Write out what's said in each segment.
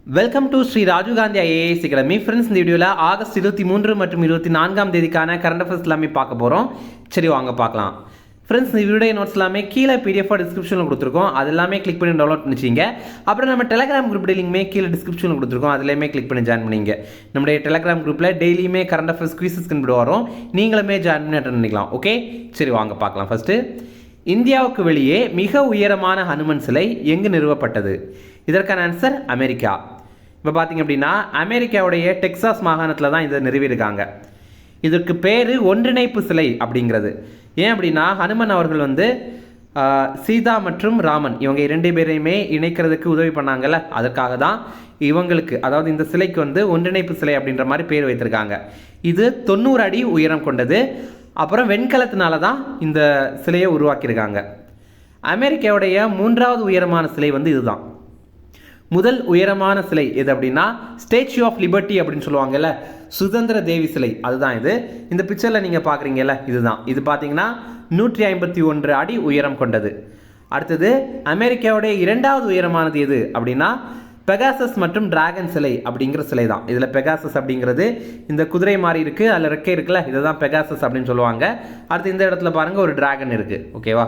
Welcome to Shri Rajiv Gandhi IAS academy. Friends, இந்த வீடியோவில் August 23 மற்றும் 24 தேதிக்கான கரண்ட் அஃபேர்ஸ் எல்லாமே பார்க்க போகிறோம். சரி, வாங்க பார்க்கலாம். ஃப்ரெண்ட்ஸ், இந்த வீடியோ நோட்ஸ் எல்லாமே கீழே பிடிஎஃபாக டிஸ்கிரிப்ஷனில் கொடுத்துருக்கோம். அது எல்லாமே கிளிக் பண்ணி டவுன்லோட் பண்ணிச்சிங்க. அப்புறம் நம்ம டெலிகிராம் குரூப் லிங்க்மே கீழே டிஸ்கிரிப்ஷனில் கொடுத்துருக்கோம். அதுலேயுமே கிளிக் பண்ணி ஜாயின் பண்ணிங்க. நம்முடைய டெலிகிராம் குரூப்பில் டெய்லியுமே கரண்ட் அஃபேர்ஸ் குவிசஸ் கண்டு வரும். நீங்களுமே ஜாயின் பண்ணி அட்டன் பண்ணிக்கலாம். ஓகே, சரி வாங்க பார்க்கலாம். ஃபஸ்ட்டு, இந்தியாவுக்கு வெளியே மிக உயரமான ஹனுமன் சிலை எங்கு நிறுவப்பட்டது? இதற்கான ஆன்சர் அமெரிக்கா. இப்போ பார்த்தீங்க அப்படின்னா அமெரிக்காவுடைய டெக்சாஸ் மாகாணத்தில் தான் இதை நிறுவியிருக்காங்க. இதற்கு பேர் ஒன்றிணைப்பு சிலை அப்படிங்கிறது. ஏன் அப்படின்னா ஹனுமன் அவர்கள் சீதா மற்றும் ராமன் இவங்க 2 பேரையுமே இணைக்கிறதுக்கு உதவி பண்ணாங்கல்ல, அதற்காக தான் இவங்களுக்கு, அதாவது இந்த சிலைக்கு ஒன்றிணைப்பு சிலை அப்படின்ற மாதிரி பேர் வைத்திருக்காங்க. இது 90 அடி உயரம் கொண்டது. அப்புறம் வெண்கலத்தினால தான் இந்த சிலையை உருவாக்கியிருக்காங்க. அமெரிக்காவுடைய 3வது உயரமான சிலை இதுதான். முதல் உயரமான சிலை எது அப்படின்னா ஸ்டேச்சு ஆஃப் லிபர்ட்டி அப்படின்னு சொல்லுவாங்கல்ல, சுதந்திர தேவி சிலை, அதுதான் இது. இந்த பிக்சரில் நீங்கள் பார்க்குறீங்கல்ல, இதுதான். இது பார்த்தீங்கன்னா 151 அடி உயரம் கொண்டது. அடுத்தது அமெரிக்காவுடைய 2வது உயரமானது எது அப்படின்னா பெகாசஸ் மற்றும் டிராகன் சிலை அப்படிங்கிற சிலை தான். இதில் பெகாசஸ் அப்படிங்கிறது இந்த குதிரை மாதிரி இருக்குது, அதில் ரெக்கை இருக்குல்ல, இதை தான் பெகாசஸ் அப்படின்னு சொல்லுவாங்க. அடுத்து இந்த இடத்துல பாருங்கள், ஒரு டிராகன் இருக்குது. ஓகேவா?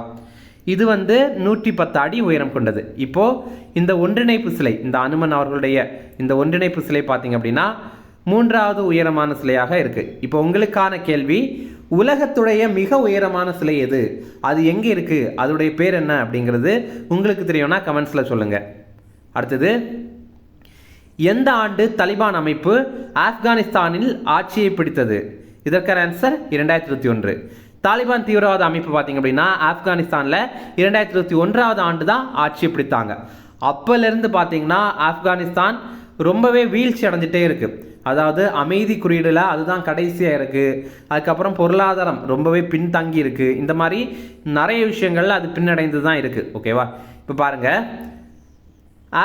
இது 110 அடி உயரம் கொண்டது. இப்போது இந்த ஒன்றிணைப்பு சிலை, இந்த அனுமன் அவர்களுடைய இந்த ஒன்றிணைப்பு சிலை பார்த்தீங்க அப்படின்னா 3வது உயரமான சிலையாக இருக்குது. இப்போ உங்களுக்கான கேள்வி, உலகத்துடைய மிக உயரமான சிலை எது, அது எங்கே இருக்குது, அதோடைய பேர் என்ன அப்படிங்கிறது உங்களுக்கு தெரியும்னா கமெண்ட்ஸில் சொல்லுங்கள். அடுத்தது, எந்த ஆண்டு தலிபான் அமைப்பு ஆப்கானிஸ்தானில் ஆட்சியை பிடித்தது? இதற்கான ஆன்சர் 2021. தாலிபான் தீவிரவாத அமைப்பு பார்த்தீங்க அப்படின்னா ஆப்கானிஸ்தானில் 2021 ஆண்டு தான் ஆட்சியை பிடித்தாங்க. அப்போலேருந்து பார்த்தீங்கன்னா ஆப்கானிஸ்தான் ரொம்பவே வீழ்ச்சி அடைஞ்சிட்டே இருக்குது. அதாவது அமைதி குறியீடில் அதுதான் கடைசியாக இருக்குது. அதுக்கப்புறம் பொருளாதாரம் ரொம்பவே பின்தங்கி இருக்குது. இந்த மாதிரி நிறைய விஷயங்கள்ல அது பின்னடைந்து தான் இருக்குது. ஓகேவா? இப்போ பாருங்கள்,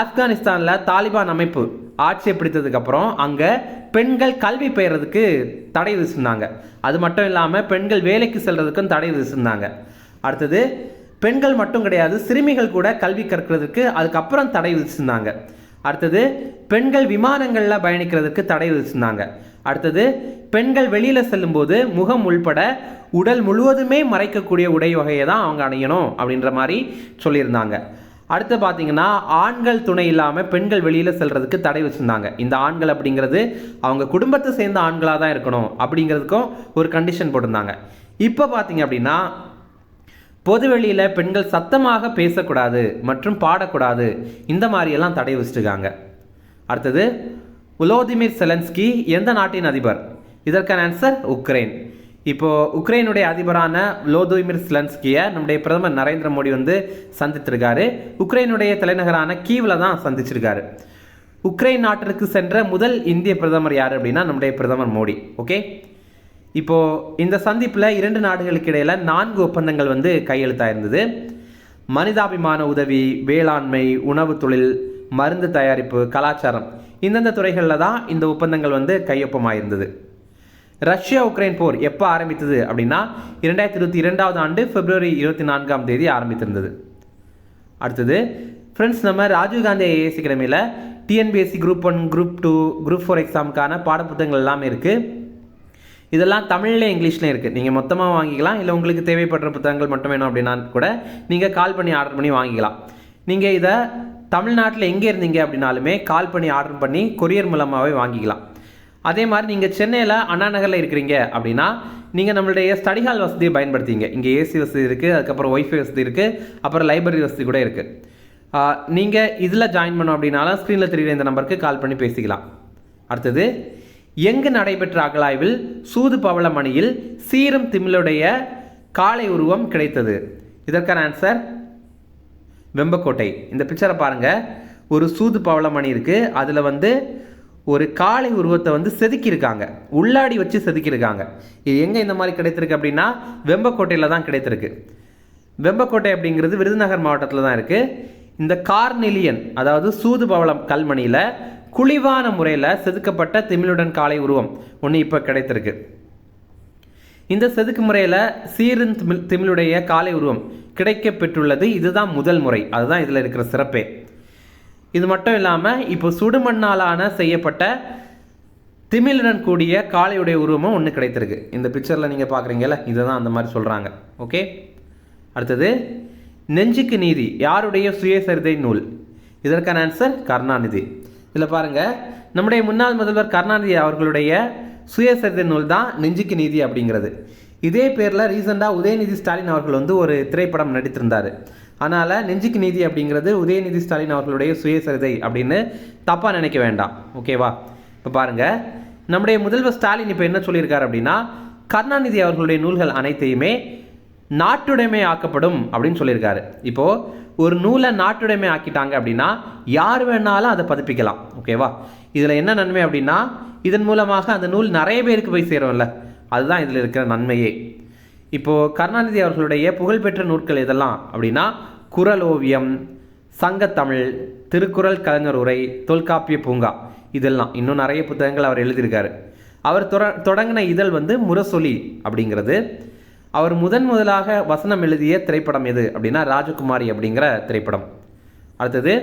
ஆப்கானிஸ்தானில் தாலிபான் அமைப்பு ஆட்சியை பிடித்ததுக்கப்புறம் அங்கே பெண்கள் கல்வி பெயறதுக்கு தடை விதிச்சிருந்தாங்க. அது மட்டும் இல்லாமல் பெண்கள் வேலைக்கு செல்றதுக்கும் தடை விதிச்சிருந்தாங்க. அடுத்தது, பெண்கள் மட்டும் கிடையாது, சிறுமிகள் கூட கல்வி கற்கிறதுக்கு அதுக்கப்புறம் தடை விதிச்சிருந்தாங்க. அடுத்தது, பெண்கள் விமானங்களில் பயணிக்கிறதுக்கு தடை விதிச்சிருந்தாங்க. அடுத்தது, பெண்கள் வெளியில் செல்லும்போது முகம் உள்பட உடல் முழுவதுமே மறைக்கக்கூடிய உடை வகையை தான் அவங்க அணியணும் அப்படின்ற மாதிரி சொல்லியிருந்தாங்க. அடுத்து பார்த்தீங்கன்னா ஆண்கள் துணை இல்லாமல் பெண்கள் வெளியில் செல்றதுக்கு தடை வச்சுருந்தாங்க. இந்த ஆண்கள் அப்படிங்கிறது அவங்க குடும்பத்தை சேர்ந்த ஆண்களாக தான் இருக்கணும் அப்படிங்கிறதுக்கும் ஒரு கண்டிஷன் போட்டிருந்தாங்க. இப்போ பார்த்தீங்க அப்படின்னா பொதுவெளியில் பெண்கள் சத்தமாக பேசக்கூடாது மற்றும் பாடக்கூடாது, இந்த மாதிரியெல்லாம் தடை வச்சுருக்காங்க. அடுத்தது, வோலோதிமிர் செலன்ஸ்கி எந்த நாட்டின் அதிபர்? இதற்கான ஆன்சர் உக்ரைன். இப்போது உக்ரைனுடைய அதிபரான வோலோதிமிர் செலன்ஸ்கியை நம்முடைய பிரதமர் நரேந்திர மோடி சந்தித்திருக்காரு. உக்ரைனுடைய தலைநகரான கீவில் தான் சந்திச்சிருக்காரு. உக்ரைன் நாட்டிற்கு சென்ற முதல் இந்திய பிரதமர் யார் அப்படின்னா நம்முடைய பிரதமர் மோடி. ஓகே, இப்போது இந்த சந்திப்பில் 2 நாடுகளுக்கு இடையில் 4 ஒப்பந்தங்கள் கையெழுத்தாயிருந்தது. மனிதாபிமான உதவி, வேளாண்மை, உணவு தொழில், மருந்து தயாரிப்பு, கலாச்சாரம், இந்தந்த துறைகளில் தான் இந்த ஒப்பந்தங்கள் கையொப்பமாயிருந்தது. ரஷ்யா உக்ரைன் போர் எப்போ ஆரம்பித்தது அப்படின்னா 2022 ஆண்டு பிப்ரவரி 24 தேதி ஆரம்பித்திருந்தது. அடுத்தது ஃப்ரெண்ட்ஸ், நம்ம ராஜீவ் காந்தி ஐஏஎஸ் அகாடமியில் டிஎன்பிஎஸ்சி குரூப் 1, குரூப் 2, குரூப் 4 எக்ஸாமுக்கான பாடப்புத்தகங்கள் எல்லாமே இருக்குது. இதெல்லாம் தமிழ்லேயும் இங்கிலீஷ்லேயும் இருக்குது. நீங்கள் மொத்தமாக வாங்கிக்கலாம். இல்லை உங்களுக்கு தேவைப்படுற புத்தகங்கள் மட்டும் வேணும் அப்படின்னா கூட நீங்கள் கால் பண்ணி ஆர்டர் பண்ணி வாங்கிக்கலாம். நீங்கள் இதை தமிழ்நாட்டில் எங்கே இருந்தீங்க அப்படின்னாலுமே கால் பண்ணி ஆர்டர் பண்ணி கொரியர் மூலமாகவே வாங்கிக்கலாம். அதே மாதிரி நீங்கள் சென்னையில் அண்ணா நகரில் இருக்கிறீங்க அப்படின்னா நீங்கள் நம்மளுடைய ஸ்டடி ஹால் வசதியை பயன்படுத்திங்க. இங்கே ஏசி வசதி இருக்குது, அதுக்கப்புறம் ஒய்ஃபை வசதி இருக்குது, அப்புறம் லைப்ரரி வசதி கூட இருக்குது. நீங்கள் இதில் ஜாயின் பண்ணோம் அப்படின்னாலும் ஸ்க்ரீனில் தெரியுற இந்த நம்பருக்கு கால் பண்ணி பேசிக்கலாம். அடுத்தது, எங்கு நடைபெற்ற அகழாய்வில் சூது பவளமணியில் சீரும் திமிழுடைய காளை உருவம் கிடைத்தது? இதற்கான ஆன்சர் வெம்பக்கோட்டை. இந்த பிக்சரை பாருங்கள், ஒரு சூது பவளமணி இருக்குது, அதில் ஒரு காளை உருவத்தை செதுக்கியிருக்காங்க, உள்ளாடி வச்சு செதுக்கியிருக்காங்க. இது எங்கே இந்த மாதிரி கிடைத்திருக்கு அப்படின்னா வெம்பக்கோட்டையில் தான் கிடைத்திருக்கு. வெம்பக்கோட்டை அப்படிங்கிறது விருதுநகர் மாவட்டத்தில் தான் இருக்குது. இந்த கார்னெலியன், அதாவது சூது பவளம் கல்மணியில் குழிவான முறையில் செதுக்கப்பட்ட திமிழுடன் காளை உருவம் ஒன்று இப்போ கிடைத்திருக்கு. இந்த செதுக்கு முறையில் சீரும் திமிழுடைய காளை உருவம் கிடைக்க பெற்றுள்ளது. இதுதான் முதல் முறை. அதுதான் இதில் இருக்கிற சிறப்பே. இது மட்டும் இல்லாமல் இப்போ சுடுமண்ணாலான செய்யப்பட்ட திமிலுடன் கூடிய காளையுடைய உருவமும் ஒன்று கிடைத்திருக்கு. இந்த பிக்சரில் நீங்கள் பார்க்குறீங்கல்ல, இதுதான் அந்த மாதிரி சொல்கிறாங்க. ஓகே, அடுத்தது நெஞ்சுக்கு நீதி யாருடைய சுயசரிதை நூல்? இதற்கான ஆன்சர் கருணாநிதி. இதில் பாருங்கள், நம்முடைய முன்னாள் முதல்வர் கருணாநிதி அவர்களுடைய சுயசரிதை நூல் தான் நெஞ்சுக்கு நீதி அப்படிங்கிறது. இதே பேரில் ரீசெண்டாக உதயநிதி ஸ்டாலின் அவர்கள் வந்து ஒரு திரைப்படம் நடித்திருந்தார். அதனால் நெஞ்சுக்கு நீதி அப்படிங்கிறது உதயநிதி ஸ்டாலின் அவர்களுடைய சுயசரிதை அப்படின்னு தப்பாக நினைக்க வேண்டாம். ஓகேவா? இப்போ பாருங்கள், நம்முடைய முதல்வர் ஸ்டாலின் இப்போ என்ன சொல்லியிருக்காரு அப்படின்னா, கருணாநிதி அவர்களுடைய நூல்கள் அனைத்தையுமே நாட்டுடைமை ஆக்கப்படும் அப்படின்னு சொல்லியிருக்காரு. இப்போது ஒரு நூலை நாட்டுடைமை ஆக்கிட்டாங்க அப்படின்னா யார் வேணாலும் அதை பதிப்பிக்கலாம். ஓகேவா? இதில் என்ன நன்மை அப்படின்னா, இதன் மூலமாக அந்த நூல் நிறைய பேருக்கு போய் சேரும்ல, அதுதான் இதில் இருக்கிற நன்மையே. இப்போது கருணாநிதி அவர்களுடைய புகழ்பெற்ற நூல்கள் எதெல்லாம் அப்படின்னா, குறள் ஓவியம், சங்கத்தமிழ், திருக்குறள் கலைஞர் உரை, தொல்காப்பிய பூங்கா, இதெல்லாம் இன்னும் நிறைய புத்தகங்கள் அவர் எழுதியிருக்காரு. அவர் தொடங்கின இதழ் வந்து முரசொலி அப்படிங்கிறது. அவர் முதலாக வசனம் எழுதிய திரைப்படம் எது அப்படின்னா ராஜகுமாரி அப்படிங்கிற திரைப்படம். அடுத்தது,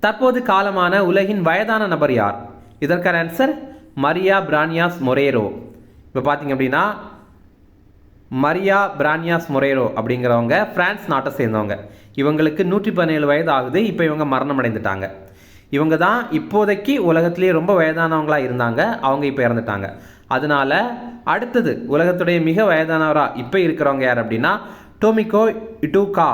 தற்போது காலமான உலகின் வயதான நபர் யார்? இதற்கான ஆன்சர் மரியா பிரானியாஸ் மொரேரோ. இப்போ பார்த்தீங்க அப்படின்னா மரியா பிரானியாஸ் மொரேரோ அப்படிங்கிறவங்க பிரான்ஸ் நாட்டை சேர்ந்தவங்க. இவங்களுக்கு 117 வயது ஆகுது. இப்போ இவங்க மரணம் அடைந்துட்டாங்க. இவங்க தான் இப்போதைக்கு உலகத்திலேயே ரொம்ப வயதானவங்களாக இருந்தாங்க. அவங்க இப்போ இறந்துட்டாங்க. அதனால அடுத்தது உலகத்துடைய மிக வயதானவராக இப்போ இருக்கிறவங்க யார் அப்படின்னா டோமிகோ இட்டூகா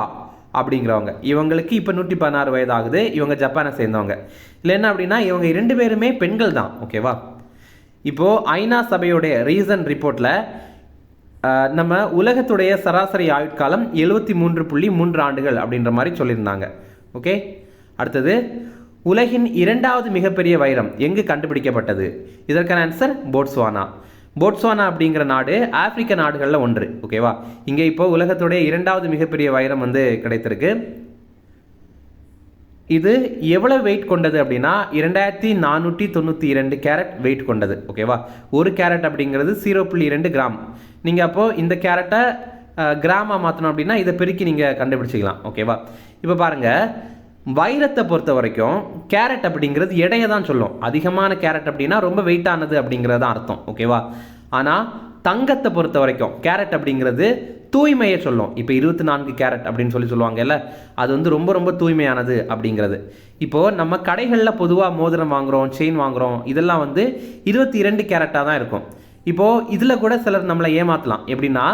அப்படிங்கிறவங்க. இவங்களுக்கு இப்போ 116 வயது ஆகுது. இவங்க ஜப்பானை சேர்ந்தவங்க. இல்லை என்ன அப்படின்னா இவங்க 2 பேருமே பெண்கள் தான். ஓகேவா? இப்போது ஐநா சபையுடைய ரீசன்ட் ரிப்போர்ட்டில் நம்ம உலகத்துடைய சராசரி ஆயுட்காலம் 73.3 ஆண்டுகள் அப்படின்ற மாதிரி சொல்லியிருந்தாங்க. ஓகே, அடுத்தது, உலகின் 2வது மிகப்பெரிய வைரம் எங்கு கண்டுபிடிக்கப்பட்டது? இதற்கான ஆன்சர் போட்ஸ்வானா. போட்ஸ்வானா அப்படிங்கிற நாடு ஆப்பிரிக்க நாடுகளில் ஒன்று. ஓகேவா? இங்கே இப்போ உலகத்துடைய 2வது மிகப்பெரிய வைரம் வந்து கிடைத்திருக்கு. இது எவ்வளவு வெயிட் கொண்டது அப்படின்னா 2492 கேரட் வெயிட் கொண்டது. ஓகேவா? ஒரு கேரட் அப்படிங்கிறது 0.2 கிராம். நீங்கள் அப்போது இந்த கேரட்டை கிராமாக மாற்றணும் அப்படின்னா இதை பெருக்கி நீங்கள் கண்டுபிடிச்சிக்கலாம். ஓகேவா? இப்போ பாருங்கள், வைரத்தை பொறுத்த வரைக்கும் கேரட் அப்படிங்கிறது எடையை தான் சொல்லும். அதிகமான கேரட் அப்படின்னா ரொம்ப வெயிட்டானது அப்படிங்கிறது தான் அர்த்தம். ஓகேவா? ஆனால் தங்கத்தை பொறுத்த வரைக்கும் கேரட் அப்படிங்கிறது தூய்மையை சொல்லும். இப்போ 24 கேரட் அப்படின்னு சொல்லுவாங்கல்ல, அது வந்து ரொம்ப ரொம்ப தூய்மையானது அப்படிங்கிறது. இப்போது நம்ம கடைகளில் பொதுவாக மோதிரம் வாங்குகிறோம், செயின் வாங்குகிறோம், இதெல்லாம் வந்து 22 கேரட்டாக தான் இருக்கும். இப்போது இதில் கூட சிலர் நம்மளை ஏமாற்றலாம். எப்படின்னா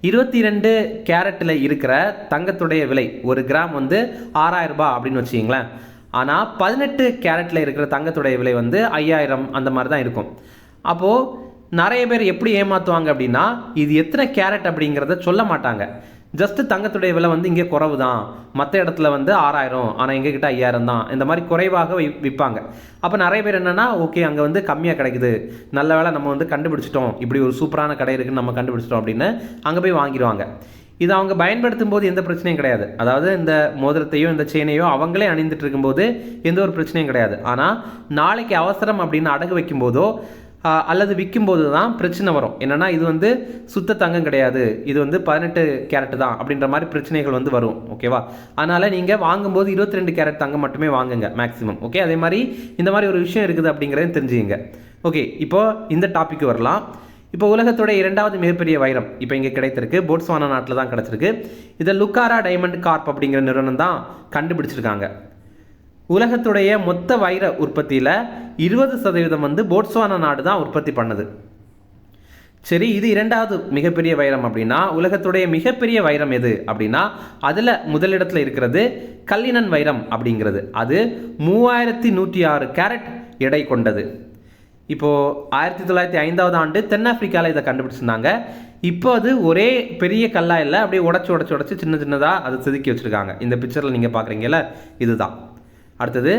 22 கேரட்டில் இருக்கிற தங்கத்துடைய விலை ஒரு கிராம் வந்து 6000 ரூபாய் அப்படின்னு வச்சுக்கிங்களேன். ஆனால் 18 கேரட்டில் இருக்கிற தங்கத்துடைய விலை வந்து 5000 அந்த மாதிரி தான் இருக்கும். அப்போது நிறைய பேர் எப்படி ஏமாற்றுவாங்க அப்படின்னா இது எத்தனை கேரட் அப்படிங்கிறத சொல்ல மாட்டாங்க. ஜஸ்ட்டு தங்கத்துடைய விலை வந்து இங்கே குறைவு தான், மற்ற இடத்துல வந்து 6000, ஆனால் எங்ககிட்ட 5000 தான், இந்த மாதிரி குறைவாக விற்பாங்க. அப்போ நிறைய பேர் என்னென்னா ஓகே அங்கே வந்து கம்மியாக கிடைக்குது, நல்ல வேளை நம்ம வந்து கண்டுபிடிச்சிட்டோம், இப்படி ஒரு சூப்பரான கடை இருக்குன்னு நம்ம கண்டுபிடிச்சிட்டோம் அப்படின்னு அங்கே போய் வாங்கிடுவாங்க. இது அவங்க பயன்படுத்தும் போது எந்த பிரச்சனையும் கிடையாது. அதாவது இந்த மோதிரத்தையோ இந்த செயினையோ அவங்களே அணிந்துட்டு இருக்கும்போது எந்த ஒரு பிரச்சனையும் கிடையாது. ஆனால் நாளைக்கு அவசரம் அப்படின்னு அடகு வைக்கும்போதோ அல்லது விற்கும்போது தான் பிரச்சனை வரும். என்னென்னா இது வந்து சுத்த தங்கம் கிடையாது, இது வந்து 18 கேரட் தான் அப்படின்ற மாதிரி பிரச்சனைகள் வந்து வரும். ஓகேவா? அதனால் நீங்கள் வாங்கும்போது 22 கேரட் தங்கம் மட்டுமே வாங்குங்க மேக்ஸிமம். ஓகே, அதே மாதிரி இந்த மாதிரி ஒரு விஷயம் இருக்குது அப்படிங்கிறத தெரிஞ்சுங்க. ஓகே, இப்போது இந்த டாபிக் வரலாம். இப்போ உலகத்தோட 2வது மிகப்பெரிய வைரம் இப்போ இங்கே கிடைத்திருக்கு. போட்ஸ்வானா நாட்டில் தான் கிடச்சிருக்கு. இதை லுக்காரா டைமண்ட் கார்ப் அப்படிங்கிற நிறுவனம் தான் கண்டுபிடிச்சிருக்காங்க. உலகத்துடைய மொத்த வைர உற்பத்தியில் 20% வந்து போட்ஸ்வானா நாடு தான் உற்பத்தி பண்ணுது. சரி, இது 2வது மிகப்பெரிய வைரம் அப்படின்னா உலகத்துடைய மிகப்பெரிய வைரம் எது அப்படின்னா அதில் முதலிடத்தில் இருக்கிறது கல்லினன் வைரம் அப்படிங்கிறது. அது 3106 கேரட் எடை கொண்டது. இப்போது 1905ஆவது ஆண்டு தென்னாப்பிரிக்காவில் இதை கண்டுபிடிச்சிருந்தாங்க. இப்போ அது ஒரே பெரிய கல்லாக இல்லை, அப்படியே உடச்சி சின்ன சின்னதாக அதை செதுக்கி வச்சுருக்காங்க. இந்த பிக்சரில் நீங்கள் பார்க்குறீங்கல்ல, இதுதான். அடுத்தது,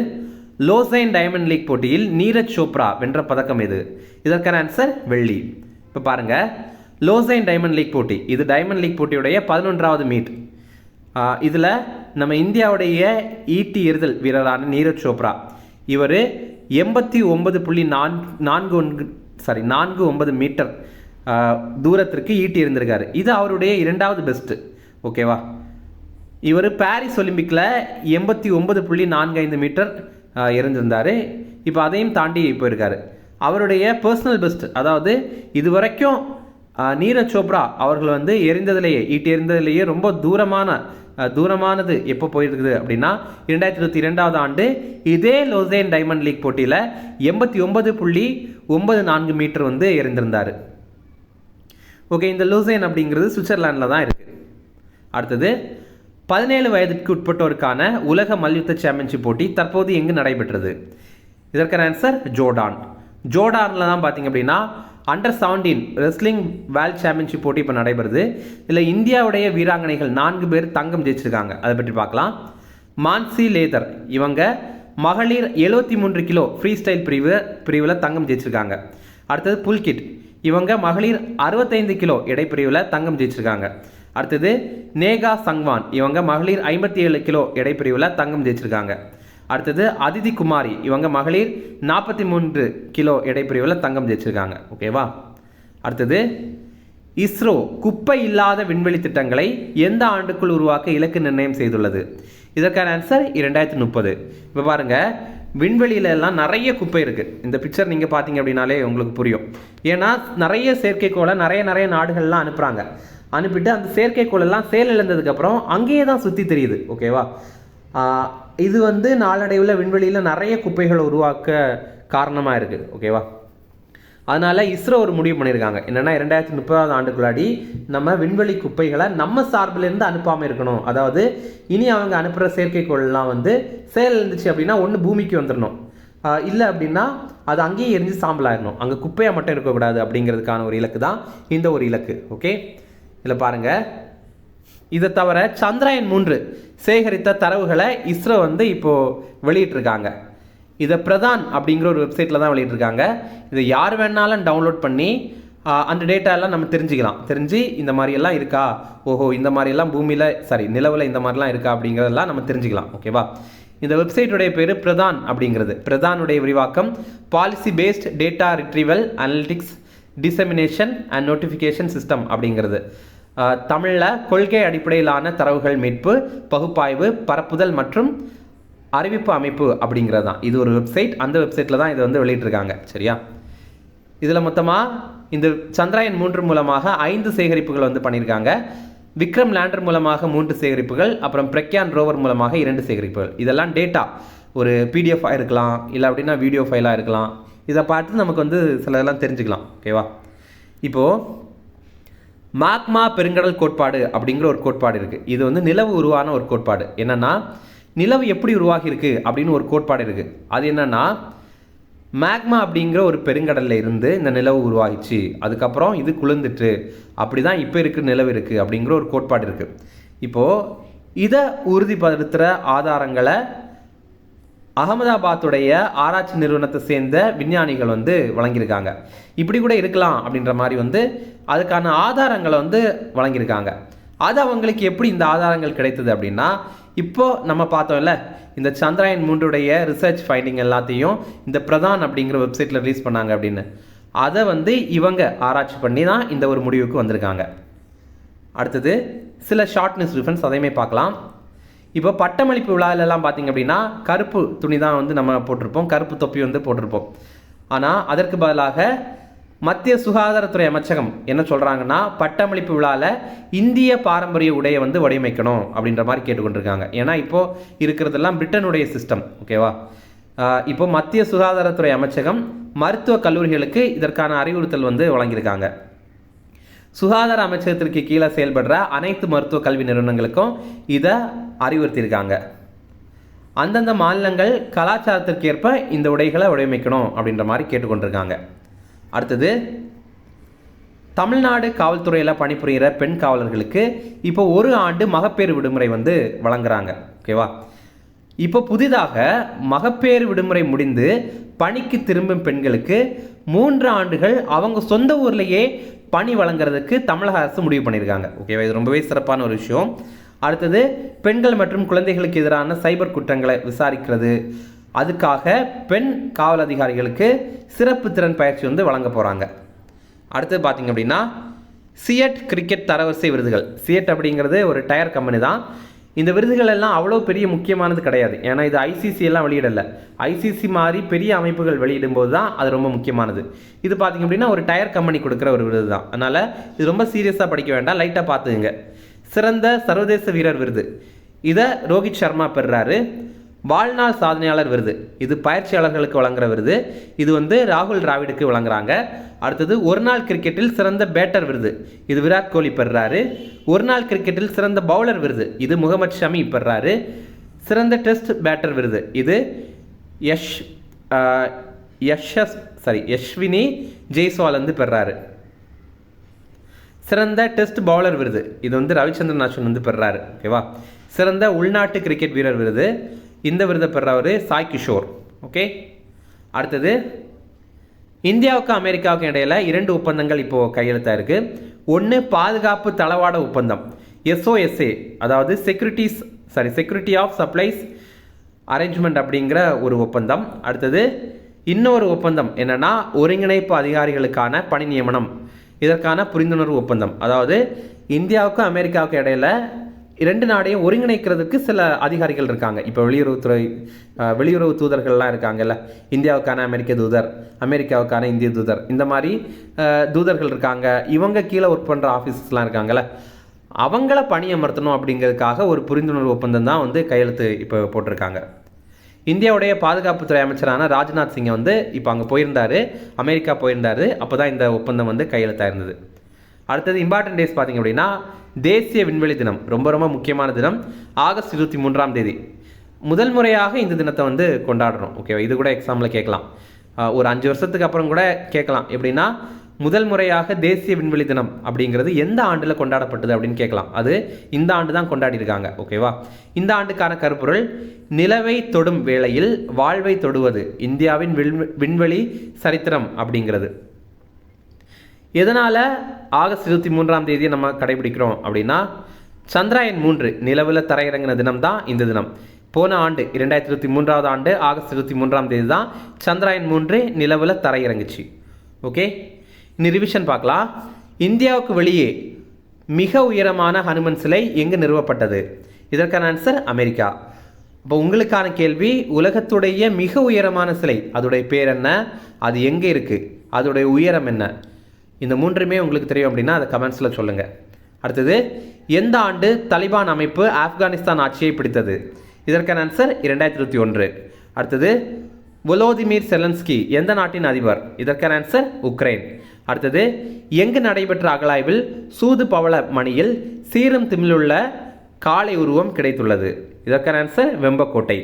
லோசைன் டைமண்ட் லீக் போட்டியில் நீரஜ் சோப்ரா வென்ற பதக்கம் எது? இதற்கான ஆன்சர் வெள்ளி. இப்போ பாருங்கள், லோசைன் டைமண்ட் லீக் போட்டி, இது டைமண்ட் லீக் போட்டியுடைய 11வது மீட். இதில் நம்ம இந்தியாவுடைய ஈட்டி எறிதல் வீரரான நீரஜ் சோப்ரா இவர் 89 மீட்டர் தூரத்திற்கு ஈட்டி இருந்திருக்காரு. இது அவருடைய 2வது பெஸ்ட்டு. ஓகேவா? இவர் பாரிஸ் ஒலிம்பிக்கில் 89.45 மீட்டர் இருந்திருந்தார். இப்போ அதையும் தாண்டி போயிருக்காரு. அவருடைய பர்சனல் பெஸ்ட், அதாவது இது வரைக்கும் நீரஜ் சோப்ரா அவர்கள் வந்து ஈட்டி எறிந்ததிலேயே ரொம்ப தூரமானது எப்போ போயிருக்குது அப்படின்னா 2022 ஆண்டு இதே லோசேன் டைமண்ட் லீக் போட்டியில் 89.94 மீட்டர் வந்து எறிந்திருந்தார். ஓகே, இந்த லோசேன் அப்படிங்கிறது சுவிட்சர்லாண்டில் தான் இருக்குது. அடுத்தது 17 வயதுக்கு உட்பட்டோருக்கான உலக மல்யுத்த சாம்பியன்ஷிப் போட்டி தற்போது எங்கு நடைபெற்றது? இதற்கான ஆன்சர் ஜோர்டானில் தான். பார்த்தீங்க அப்படின்னா அண்டர் 17 ரெஸ்லிங் வேர்ல்ட் சாம்பியன்ஷிப் போட்டி இப்போ நடைபெறுது. இதில் இந்தியாவுடைய வீராங்கனைகள் 4 பேர் தங்கம் ஜெயிச்சிருக்காங்க. அதை பற்றி பார்க்கலாம். மான்சி லேதர் இவங்க மகளிர் 73 கிலோ ஃப்ரீ ஸ்டைல் பிரிவில் தங்கம் ஜெயிச்சிருக்காங்க. அடுத்தது புல்கிட் இவங்க மகளிர் 65 கிலோ எடை பிரிவில் தங்கம் ஜெயிச்சிருக்காங்க. அடுத்தது நேகா சங்வான் இவங்க மகளிர் 57 கிலோ எடை பிரிவில் தங்கம் ஜெயிச்சிருக்காங்க. அடுத்தது அதிதி குமாரி இவங்க மகளிர் 43 கிலோ எடை பிரிவில் தங்கம் ஜெயிச்சிருக்காங்க. ஓகேவா? அடுத்தது இஸ்ரோ குப்பை இல்லாத விண்வெளி திட்டங்களை எந்த ஆண்டுக்குள் உருவாக்க இலக்கு நிர்ணயம் செய்துள்ளது? இதற்கான ஆன்சர் 2030. இப்போ பாருங்க, விண்வெளியில எல்லாம் நிறைய குப்பை இருக்குது. இந்த பிக்சர் நீங்கள் பார்த்தீங்க அப்படின்னாலே உங்களுக்கு புரியும். ஏன்னா நிறைய செயற்கைக்கோளை நிறைய நாடுகள்லாம் அனுப்பிட்டு அந்த செயற்கைக்கோள் எல்லாம் செயலிழந்ததுக்கப்புறம் அங்கேயே தான் சுற்றி தெரியுது. ஓகேவா? இது வந்து நாளடைவில் விண்வெளியில் நிறைய குப்பைகளை உருவாக்க காரணமாக இருக்குது. ஓகேவா? அதனால் இஸ்ரோ ஒரு முடிவு பண்ணியிருக்காங்க. என்னென்னா 2030 ஆண்டுக்குள்ளாடி நம்ம விண்வெளி குப்பைகளை நம்ம சார்பிலேருந்து அனுப்பாமல் இருக்கணும். அதாவது இனி அவங்க அனுப்புகிற செயற்கைக்கோள்லாம் வந்து செயலிழந்துச்சு அப்படின்னா ஒன்று பூமிக்கு வந்துடணும், இல்லை அப்படின்னா அது அங்கேயே எரிஞ்சு சாம்பலாயிடணும். அங்கே குப்பையாக மட்டும் இருக்கக்கூடாது அப்படிங்கிறதுக்கான ஒரு இலக்கு தான் இந்த ஒரு இலக்கு. ஓகே, இதில் பாருங்கள். இதை தவிர சந்திராயன் 3 சேகரித்த தரவுகளை இஸ்ரோ வந்து இப்போது வெளியிட்டிருக்காங்க. இதை பிரதான் அப்படிங்கிற ஒரு வெப்சைட்டில் தான் வெளியிட்டிருக்காங்க. இதை யார் வேணாலும் டவுன்லோட் பண்ணி அந்த டேட்டாலாம் நம்ம தெரிஞ்சு இந்த மாதிரியெல்லாம் இருக்கா, ஓஹோ இந்த மாதிரியெல்லாம் நிலவில் இந்த மாதிரிலாம் இருக்கா அப்படிங்கிறதெல்லாம் நம்ம தெரிஞ்சுக்கலாம். ஓகேவா? இந்த வெப்சைட்டுடைய பேர் பிரதான் அப்படிங்கிறது. பிரதானுடைய விரிவாக்கம் policy based data retrieval analytics dissemination and notification system அப்படிங்கிறது. தமிழில் கொள்கை அடிப்படையிலான தரவுகள் மீட்பு, பகுப்பாய்வு, பரப்புதல் மற்றும் அறிவிப்பு அமைப்பு அப்படிங்கிறது தான். இது ஒரு வெப்சைட். அந்த வெப்சைட்டில் தான் இதை வந்து வெளியிட்டிருக்காங்க. சரியா? இதில் மொத்தமாக இந்த சந்திராயன் 3 மூலமாக 5 சேகரிப்புகள் வந்து பண்ணியிருக்காங்க. விக்ரம் லேண்டர் மூலமாக 3 சேகரிப்புகள், அப்புறம் பிரக்யான் ரோவர் மூலமாக 2 சேகரிப்புகள். இதெல்லாம் டேட்டா ஒரு PDF இருக்கலாம், இல்லை அப்படின்னா வீடியோ ஃபைலாக இருக்கலாம். இதை பார்த்து நமக்கு வந்து சிலதெல்லாம் தெரிஞ்சுக்கலாம். ஓகேவா? இப்போது மாக்மா பெருங்கடல் கோட்பாடு அப்படிங்கிற ஒரு கோட்பாடு இருக்குது. இது வந்து நிலவு உருவான ஒரு கோட்பாடு. என்னென்னா நிலவு எப்படி உருவாகியிருக்கு அப்படின்னு ஒரு கோட்பாடு இருக்குது. அது என்னென்னா மேக்மா அப்படிங்கிற ஒரு பெருங்கடலில் இருந்து இந்த நிலவு உருவாகிச்சு, அதுக்கப்புறம் இது குளிர்ந்துட்டு அப்படி தான் இப்போ இருக்கிற நிலவு இருக்குது அப்படிங்கிற ஒரு கோட்பாடு இருக்குது. இப்போது இதை உறுதிப்படுத்துகிற ஆதாரங்களை அகமதாபாத்துடைய ஆராய்ச்சி நிறுவனத்தை சேர்ந்த விஞ்ஞானிகள் வந்து வழங்கியிருக்காங்க. இப்படி கூட இருக்கலாம் அப்படின்ற மாதிரி வந்து அதுக்கான ஆதாரங்களை வந்து வழங்கியிருக்காங்க. அது அவங்களுக்கு எப்படி இந்த ஆதாரங்கள் கிடைத்தது அப்படின்னா, இப்போ நம்ம பார்த்தோம்ல இந்த சந்திராயன் 3 ரிசர்ச் ஃபைண்டிங் எல்லாத்தையும் இந்த பிரதான் அப்படிங்கிற வெப்சைட்டில் ரிலீஸ் பண்ணாங்க அப்படின்னு, அதை வந்து இவங்க ஆராய்ச்சி பண்ணி தான் இந்த ஒரு முடிவுக்கு வந்திருக்காங்க. அடுத்தது சில ஷார்ட் நியூஸ் டிஃபரன்ஸ், அதையுமே பார்க்கலாம். இப்போ பட்டமளிப்பு விழாவிலெல்லாம் பார்த்திங்க அப்படின்னா கருப்பு துணி தான் வந்து நம்ம போட்டிருப்போம், கருப்பு தொப்பி வந்து போட்டிருப்போம். ஆனால் அதற்கு பதிலாக மத்திய சுகாதாரத்துறை அமைச்சகம் என்ன சொல்கிறாங்கன்னா, பட்டமளிப்பு விழாவில் இந்திய பாரம்பரிய உடையை வந்து வடிவமைக்கணும் அப்படின்ற மாதிரி கேட்டுக்கொண்டிருக்காங்க. ஏன்னா இப்போது இருக்கிறதெல்லாம் பிரிட்டனுடைய சிஸ்டம். ஓகேவா? இப்போ மத்திய சுகாதாரத்துறை அமைச்சகம் மருத்துவ கல்லூரிகளுக்கு இதற்கான அறிவுறுத்தல் வந்து வழங்கியிருக்காங்க. சுகாதார அமைச்சகத்திற்கு கீழே செயல்படுற அனைத்து மருத்துவ கல்வி நிறுவனங்களுக்கும் இதை அறிவுறுத்தியிருக்காங்க. அந்தந்த மாநிலங்கள் கலாச்சாரத்திற்கு ஏற்ப இந்த உடைகளை வடிவமைக்கணும் அப்படின்ற மாதிரி கேட்டுக்கொண்டிருக்காங்க. அடுத்தது தமிழ்நாடு காவல்துறையில் பணிபுரிகிற பெண் காவலர்களுக்கு இப்போ 1 ஆண்டு மகப்பேறு விடுமுறை வந்து வழங்குறாங்க. ஓகேவா? இப்போ புதிதாக மகப்பேறு விடுமுறை முடிந்து பணிக்கு திரும்பும் பெண்களுக்கு 3 ஆண்டுகள் அவங்க சொந்த ஊர்லேயே பணி வழங்குறதுக்கு தமிழக அரசு முடிவு பண்ணியிருக்காங்க. ஓகேவா? இது ரொம்பவே சிறப்பான ஒரு விஷயம். அடுத்தது பெண்கள் மற்றும் குழந்தைகளுக்கு எதிரான சைபர் குற்றங்களை விசாரிக்கிறது, அதுக்காக பெண் காவல் அதிகாரிகளுக்கு சிறப்பு திறன் பயிற்சி வந்து வழங்க போகிறாங்க. அடுத்தது பார்த்திங்க அப்படின்னா சியட் கிரிக்கெட் தரவரிசை விருதுகள். சியட் அப்படிங்கிறது ஒரு டயர் கம்பெனி தான். இந்த விருதுகள் எல்லாம் அவ்வளோ பெரிய முக்கியமானது கிடையாது. ஏன்னா இது ஐசிசி எல்லாம் வெளியிடலை. ஐசிசி மாதிரி பெரிய அமைப்புகள் வெளியிடும்போது தான் அது ரொம்ப முக்கியமானது. இது பார்த்திங்க அப்படின்னா ஒரு டயர் கம்பெனி கொடுக்குற ஒரு விருது தான். அதனால் இது ரொம்ப சீரியஸாக படிக்க வேண்டாம், லைட்டாக பார்த்துக்குங்க. சிறந்த சர்வதேச வீரர் விருது, இதை ரோஹித் சர்மா பெறுறாரு. வாழ்நாள் சாதனையாளர் விருது, இது பயிற்சியாளர்களுக்கு வழங்குற விருது. இது வந்து ராகுல் டிராவிடுக்கு வழங்குறாங்க. அடுத்தது ஒரு நாள் கிரிக்கெட்டில் சிறந்த பேட்டர் விருது, இது விராட் கோலி பெறுறாரு. ஒரு நாள் கிரிக்கெட்டில் சிறந்த பவுலர் விருது, இது முகமது ஷமி பெறுறாரு. சிறந்த டெஸ்ட் பேட்டர் விருது, இது யஷ்வினி ஜெய்ஸ்வால் வந்து பெறுறாரு. சிறந்த டெஸ்ட் பவுலர் விருது, இது வந்து ரவிச்சந்திரன் அஸ்வின் வந்து பெறுறாரு. ஓகேவா. சிறந்த உள்நாட்டு கிரிக்கெட் வீரர் விருது, இந்த விருதை பெறுறவர் சாய் கிஷோர். ஓகே. அடுத்தது இந்தியாவுக்கும் அமெரிக்காவுக்கும் இடையில் 2 ஒப்பந்தங்கள் இப்போது கையெழுத்தாக இருக்குது. ஒன்று பாதுகாப்பு தளவாட ஒப்பந்தம், SOSA, அதாவது செக்யூரிட்டி ஆஃப் சப்ளைஸ் அரேஞ்ச்மெண்ட் அப்படிங்கிற ஒரு ஒப்பந்தம். அடுத்தது இன்னொரு ஒப்பந்தம் என்னென்னா ஒருங்கிணைப்பு அதிகாரிகளுக்கான பணி நியமனம், இதற்கான புரிந்துணர்வு ஒப்பந்தம். அதாவது இந்தியாவுக்கும் அமெரிக்காவுக்கும் இடையில் 2 நாடையும் ஒருங்கிணைக்கிறதுக்கு சில அதிகாரிகள் இருக்காங்க. இப்போ வெளியுறவு தூதர்கள்லாம் இருக்காங்கல்ல, இந்தியாவுக்கான அமெரிக்க தூதர், அமெரிக்காவுக்கான இந்திய தூதர், இந்த மாதிரி தூதர்கள் இருக்காங்க. இவங்க கீழே ஒர்க் பண்ணுற ஆஃபீஸஸ்லாம் இருக்காங்கல்ல, அவங்கள பணியமர்த்தணும் அப்படிங்கிறதுக்காக ஒரு புரிந்துணர்வு ஒப்பந்தம் தான் வந்து கையெழுத்து இப்போ போட்டிருக்காங்க. இந்தியாவுடைய பாதுகாப்புத்துறை அமைச்சரான ராஜ்நாத் சிங்கை வந்து இப்போ அங்கே போயிருந்தார், அமெரிக்கா போயிருந்தார். அப்போ தான் இந்த ஒப்பந்தம் வந்து கையெழுத்தாக இருந்தது. அடுத்தது இம்பார்ட்டன்ட் டேஸ் பார்த்திங்க அப்படின்னா தேசிய விண்வெளி தினம், ரொம்ப ரொம்ப முக்கியமான தினம். ஆகஸ்ட் 23 முதல் முறையாக இந்த தினத்தை வந்து கொண்டாடுறோம். ஓகேவா. இது கூட எக்ஸாமில் கேட்கலாம், ஒரு 5 வருஷத்துக்கு அப்புறம் கூட கேட்கலாம். எப்படின்னா முதல் முறையாக தேசிய விண்வெளி தினம் அப்படிங்கிறது எந்த ஆண்டில் கொண்டாடப்பட்டது அப்படின்னு கேட்கலாம். அது இந்த ஆண்டு தான் கொண்டாடி இருக்காங்க. ஓகேவா. இந்த ஆண்டுக்கான கருப்பொருள் நிலவை தொடும் வேளையில் வாழ்வை தொடுவது, இந்தியாவின் விண்வெளி சரித்திரம் அப்படிங்கிறது. எதனால் ஆகஸ்ட் 23 நம்ம கடைபிடிக்கிறோம் அப்படின்னா சந்திராயன் 3 நிலவில் தரையிறங்கின தினம் தான் இந்த தினம். போன ஆண்டு 2023 ஆண்டு ஆகஸ்ட் 23 தான் சந்திராயன் 3 நிலவில் தரையிறங்குச்சு. ஓகே. இனி ரிவிஷன் பார்க்கலாம். இந்தியாவுக்கு வெளியே மிக உயரமான ஹனுமன் சிலை எங்கு நிறுவப்பட்டது? இதற்கான ஆன்சர் அமெரிக்கா. இப்போ உங்களுக்கான கேள்வி, உலகத்துடைய மிக உயரமான சிலை அதோடைய பேர் என்ன, அது எங்கே இருக்குது, அதோடைய உயரம் என்ன? இந்த 3மே உங்களுக்கு தெரியும் அப்படின்னா அதை கமெண்ட்ஸில் சொல்லுங்கள். அடுத்தது எந்த ஆண்டு தலிபான் அமைப்பு ஆப்கானிஸ்தான் ஆட்சியை பிடித்தது? இதற்கான ஆன்சர் 2021. அடுத்தது வோலோதிமிர் செலன்ஸ்கி எந்த நாட்டின் அதிபர்? இதற்கான ஆன்சர் உக்ரைன். அடுத்தது எங்கு நடைபெற்ற அகழாய்வில் சூது பவள மணியில் சீரும் திமிழுள்ள காளை உருவம் கிடைத்துள்ளது? இதற்கான ஆன்சர் வெம்பக்கோட்டை.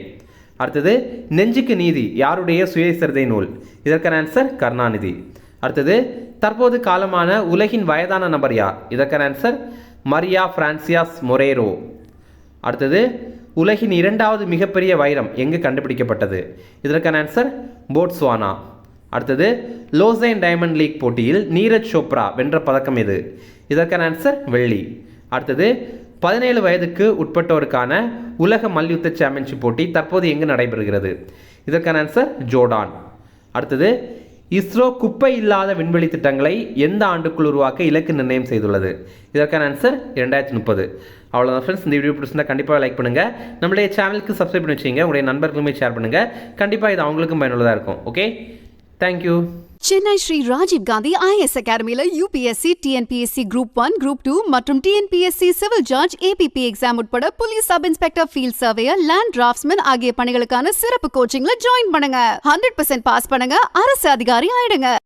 அடுத்தது நெஞ்சுக்கு நீதி யாருடைய சுயசரிதை நூல்? இதற்கான ஆன்சர் கருணாநிதி. அடுத்தது தற்போது காலமான உலகின் வயதான நபர் யார்? இதற்கான ஆன்சர் மரியா பிரான்சியாஸ் மொரேரோ. அடுத்தது உலகின் 2வது மிகப்பெரிய வைரம் எங்கு கண்டுபிடிக்கப்பட்டது? இதற்கான ஆன்சர் போட்ஸ்வானா. அடுத்தது லோசைன் டைமண்ட் லீக் போட்டியில் நீரஜ் சோப்ரா வென்ற பதக்கம் எது? இதற்கான ஆன்சர் வெள்ளி. அடுத்தது 17 வயதுக்கு உட்பட்டோருக்கான உலக மல்யுத்த சாம்பியன்ஷிப் போட்டி தற்போது எங்கு நடைபெறுகிறது? இதற்கான ஆன்சர் ஜோர்டான். அடுத்தது இஸ்ரோ குப்பை இல்லாத விண்வெளி திட்டங்களை எந்த ஆண்டுக்குள் உருவாக்க இலக்கு நிர்ணயம் செய்துள்ளது? இதற்கான ஆன்சர் 2030. அவ்வளோதான் ஃப்ரெண்ட்ஸ். இந்த வீடியோ பிடிச்சிருந்தா கண்டிப்பாக லைக் பண்ணுங்கள், நம்மளுடைய சேனலுக்கு சப்ஸ்கிரைப் பண்ணி வச்சுங்க, உங்களுடைய நண்பர்களுமே ஷேர் பண்ணுங்கள். கண்டிப்பாக இது அவங்களுக்கும் பயனுள்ளதாக இருக்கும். Okay, thank you. Chennai Shri Rajiv Gandhi IAS அகாடமியில் UPSC, TNPSC Group 1, Group 2 மற்றும் TNPSC civil judge, APP exam உட்பட police sub inspector, field surveyor, land draftsman ஆகிய பணிகளுக்கான சிறப்பு கோச்சிங்ல ஜாயின் பண்ணுங்க. 100% பாஸ் பண்ணுங்க, அரசு அதிகாரி ஆயிடுங்க.